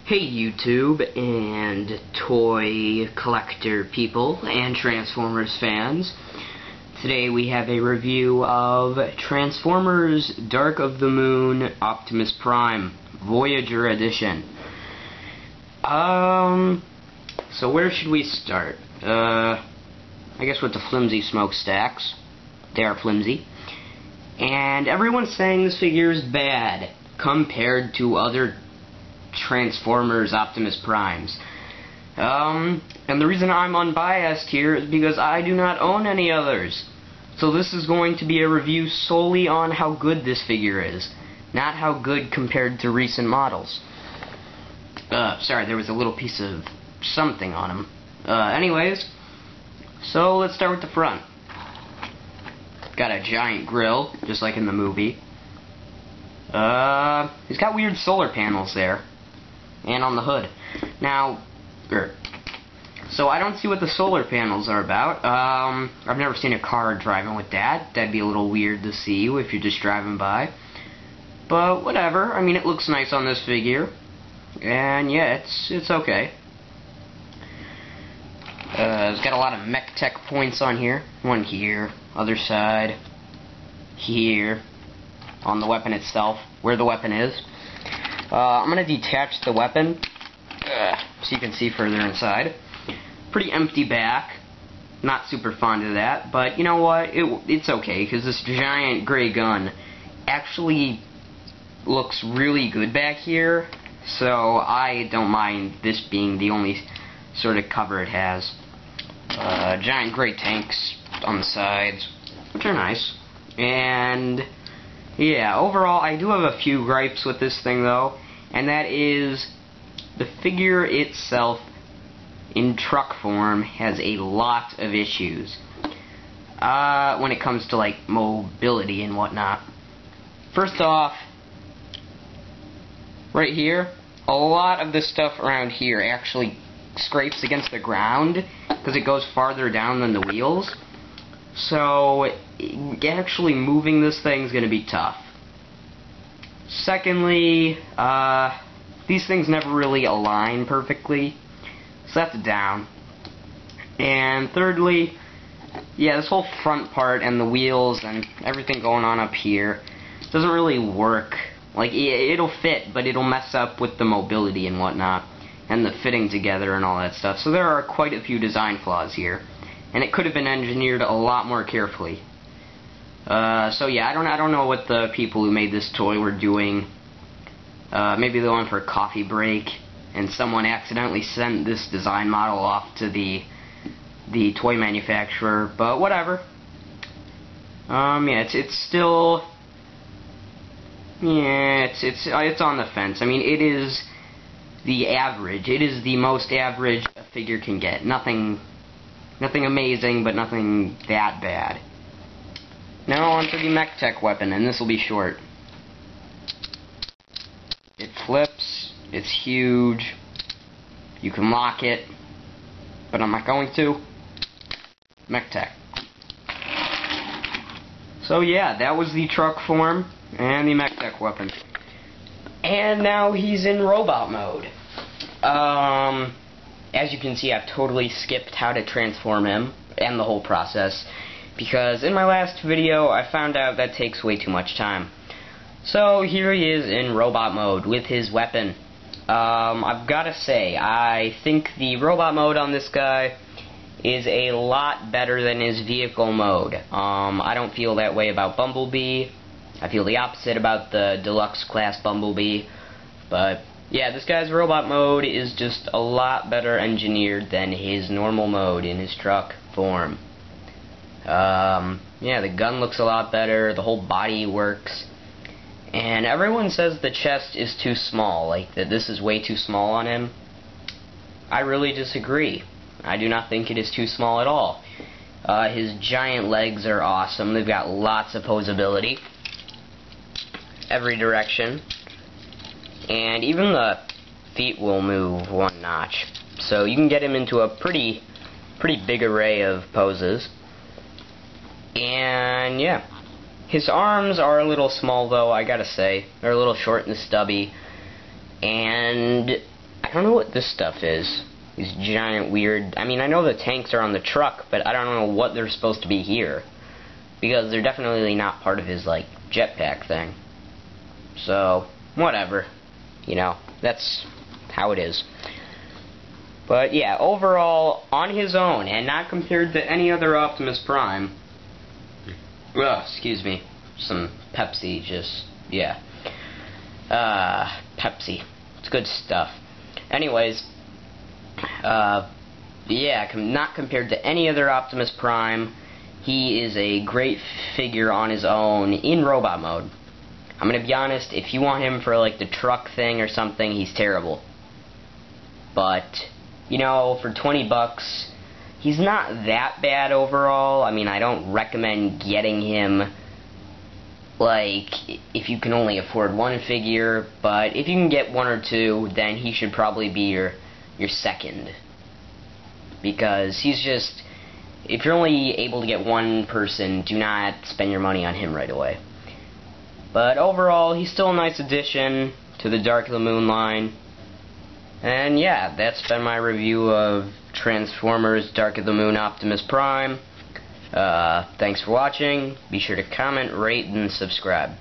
Hey YouTube and toy collector people and Transformers fans. Today we have a review of Transformers Dark of the Moon Optimus Prime Voyager edition. So where should we start? I guess with the flimsy smokestacks. They are flimsy. And everyone's saying this figure is bad compared to other Transformers Optimus Primes. And the reason I'm unbiased here is because I do not own any others. So this is going to be a review solely on how good this figure is, not how good compared to recent models. Sorry, there was a little piece of something on him. Anyways, so let's start with the front. Got a giant grill, just like in the movie. He's got weird solar panels there. And on the hood. Now, so I don't see what the solar panels are about. I've never seen a car driving with that. That'd be a little weird to see if you're just driving by. But whatever. I mean, it looks nice on this figure. And yeah, it's okay. It's got a lot of mech tech points on here. One here, other side, here, on the weapon itself, where the weapon is. I'm going to detach the weapon so you can see further inside. Pretty empty back. Not super fond of that, but you know what? It's okay, because this giant gray gun actually looks really good back here, so I don't mind this being the only sort of cover it has. Giant gray tanks on the sides, which are nice. And yeah, overall, I do have a few gripes with this thing, though, and that is the figure itself, in truck form, has a lot of issues when it comes to, like, mobility and whatnot. First off, right here, a lot of the stuff around here actually scrapes against the ground because it goes farther down than the wheels. So, actually moving this thing is going to be tough. Secondly, these things never really align perfectly, so that's a down. And thirdly, yeah, this whole front part and the wheels and everything going on up here doesn't really work. Like, it'll fit, but it'll mess up with the mobility and whatnot, and the fitting together and all that stuff. So there are quite a few design flaws here. And it could have been engineered a lot more carefully. So yeah, I don't know what the people who made this toy were doing. Maybe they went for a coffee break, and someone accidentally sent this design model off to the toy manufacturer. But whatever. Yeah, it's still, yeah, it's on the fence. I mean, it is the average. It is the most average a figure can get. Nothing amazing, but nothing that bad. Now on to the mech tech weapon, and this will be short. It flips, it's huge, you can lock it, but I'm not going to. Mech tech. So yeah, that was the truck form, and the mech tech weapon. And now he's in robot mode. As you can see, I've totally skipped how to transform him, and the whole process, because in my last video, I found out that takes way too much time. So, here he is in robot mode, with his weapon. I've gotta say, I think the robot mode on this guy is a lot better than his vehicle mode. I don't feel that way about Bumblebee. I feel the opposite about the deluxe class Bumblebee, but yeah, this guy's robot mode is just a lot better engineered than his normal mode in his truck form. Yeah, the gun looks a lot better, the whole body works, and everyone says the chest is too small, like that this is way too small on him. I really disagree. I do not think it is too small at all. His giant legs are awesome. They've got lots of posability, every direction. And even the feet will move one notch. So you can get him into a pretty big array of poses. And yeah. His arms are a little small though, I gotta say. They're a little short and stubby. And I don't know what this stuff is. These giant weird... I mean, I know the tanks are on the truck, but I don't know what they're supposed to be here. Because they're definitely not part of his, like, jetpack thing. So, whatever. You know, that's how it is. But, yeah, overall, on his own, and not compared to any other Optimus Prime... Ugh, excuse me. Some Pepsi, just... yeah. Pepsi. It's good stuff. Anyways... yeah, not compared to any other Optimus Prime. He is a great figure on his own in robot mode. I'm gonna be honest, if you want him for like the truck thing or something, he's terrible. But, you know, for 20 bucks, he's not that bad overall. I mean, I don't recommend getting him, like, if you can only afford one figure, but if you can get one or two, then he should probably be your second. Because he's just... if you're only able to get one person, do not spend your money on him right away. But overall, he's still a nice addition to the Dark of the Moon line. And yeah, that's been my review of Transformers Dark of the Moon Optimus Prime. Thanks for watching. Be sure to comment, rate, and subscribe.